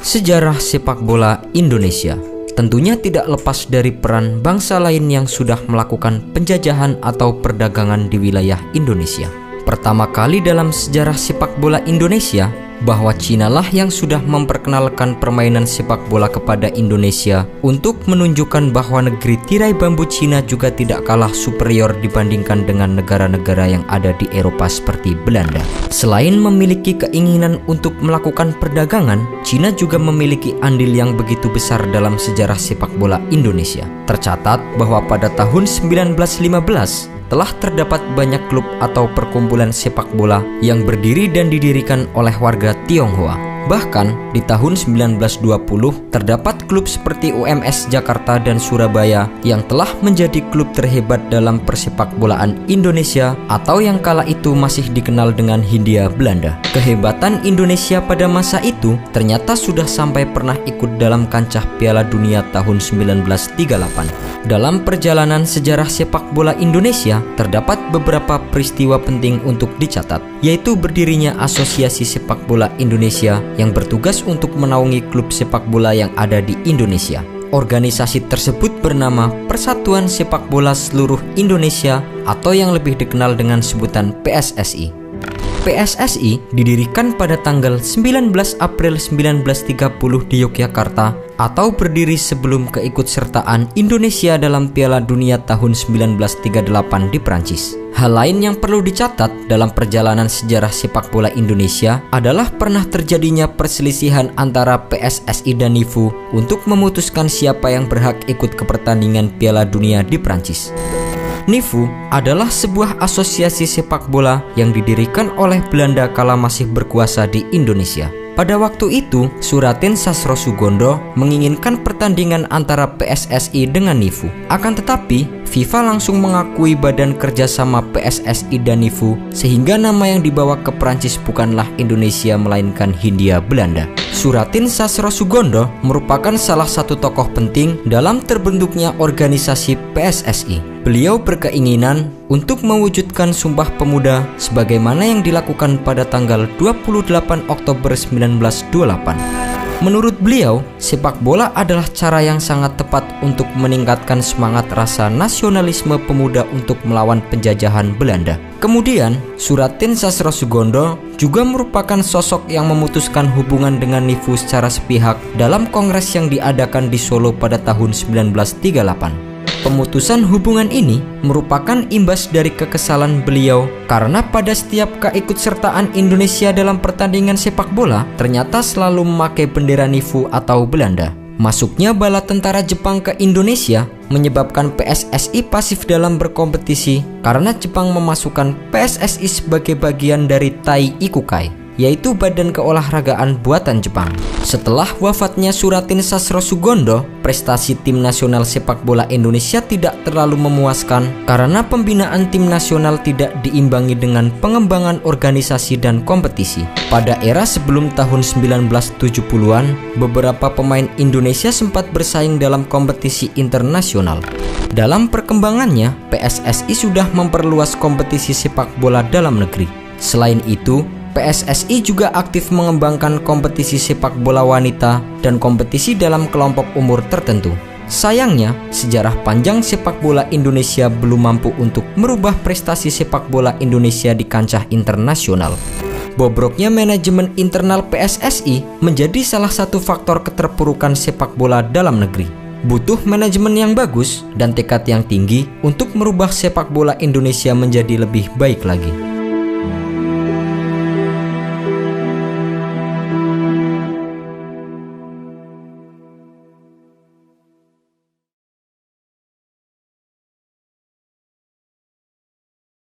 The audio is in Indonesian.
Sejarah sepak bola Indonesia tentunya tidak lepas dari peran bangsa lain yang sudah melakukan penjajahan atau perdagangan di wilayah Indonesia. Pertama kali dalam sejarah sepak bola Indonesia, bahwa Cina lah yang sudah memperkenalkan permainan sepak bola kepada Indonesia untuk menunjukkan bahwa negeri tirai bambu Cina juga tidak kalah superior dibandingkan dengan negara-negara yang ada di Eropa seperti Belanda. Selain memiliki keinginan untuk melakukan perdagangan, Cina juga memiliki andil yang begitu besar dalam sejarah sepak bola Indonesia. Tercatat bahwa pada tahun 1915 telah terdapat banyak klub atau perkumpulan sepak bola yang berdiri dan didirikan oleh warga Tionghoa. Bahkan di tahun 1920 terdapat klub seperti UMS Jakarta dan Surabaya yang telah menjadi klub terhebat dalam persepak bolaan Indonesia atau yang kala itu masih dikenal dengan Hindia Belanda. Kehebatan Indonesia pada masa itu ternyata sudah sampai pernah ikut dalam kancah Piala Dunia tahun 1938. Dalam perjalanan sejarah sepak bola Indonesia terdapat beberapa peristiwa penting untuk dicatat, yaitu berdirinya Asosiasi Sepak Bola Indonesia yang bertugas untuk menaungi klub sepak bola yang ada di Indonesia. Organisasi tersebut bernama Persatuan Sepak Bola Seluruh Indonesia atau yang lebih dikenal dengan sebutan PSSI. PSSI didirikan pada tanggal 19 April 1930 di Yogyakarta atau berdiri sebelum keikutsertaan Indonesia dalam Piala Dunia tahun 1938 di Prancis. Hal lain yang perlu dicatat dalam perjalanan sejarah sepak bola Indonesia adalah pernah terjadinya perselisihan antara PSSI dan NIFU untuk memutuskan siapa yang berhak ikut ke pertandingan Piala Dunia di Prancis. NIFU adalah sebuah asosiasi sepak bola yang didirikan oleh Belanda kala masih berkuasa di Indonesia. Pada waktu itu, Suratin Sastrosugondo menginginkan pertandingan antara PSSI dengan NIFU. Akan tetapi, FIFA langsung mengakui badan kerjasama PSSI dan NIFU sehingga nama yang dibawa ke Prancis bukanlah Indonesia melainkan Hindia Belanda. Suratin Sastrosugondo merupakan salah satu tokoh penting dalam terbentuknya organisasi PSSI. Beliau berkeinginan untuk mewujudkan Sumpah Pemuda sebagaimana yang dilakukan pada tanggal 28 Oktober 1928. Menurut beliau, sepak bola adalah cara yang sangat tepat untuk meningkatkan semangat rasa nasionalisme pemuda untuk melawan penjajahan Belanda. Kemudian, Suratin Sastrosugondo juga merupakan sosok yang memutuskan hubungan dengan NIFU secara sepihak dalam kongres yang diadakan di Solo pada tahun 1938. Pemutusan hubungan ini merupakan imbas dari kekesalan beliau karena pada setiap keikutsertaan Indonesia dalam pertandingan sepak bola ternyata selalu memakai bendera NIFU atau Belanda. Masuknya bala tentara Jepang ke Indonesia menyebabkan PSSI pasif dalam berkompetisi karena Jepang memasukkan PSSI sebagai bagian dari Tai Ikukai, yaitu badan keolahragaan buatan Jepang. Setelah wafatnya Suratin Sastrosugondo, prestasi tim nasional sepak bola Indonesia tidak terlalu memuaskan karena pembinaan tim nasional tidak diimbangi dengan pengembangan organisasi dan kompetisi. Pada era sebelum tahun 1970-an, beberapa pemain Indonesia sempat bersaing dalam kompetisi internasional. Dalam perkembangannya, PSSI sudah memperluas kompetisi sepak bola dalam negeri. Selain itu, PSSI juga aktif mengembangkan kompetisi sepak bola wanita dan kompetisi dalam kelompok umur tertentu. Sayangnya, sejarah panjang sepak bola Indonesia belum mampu untuk merubah prestasi sepak bola Indonesia di kancah internasional. Bobroknya manajemen internal PSSI menjadi salah satu faktor keterpurukan sepak bola dalam negeri. Butuh manajemen yang bagus dan tekad yang tinggi untuk merubah sepak bola Indonesia menjadi lebih baik lagi.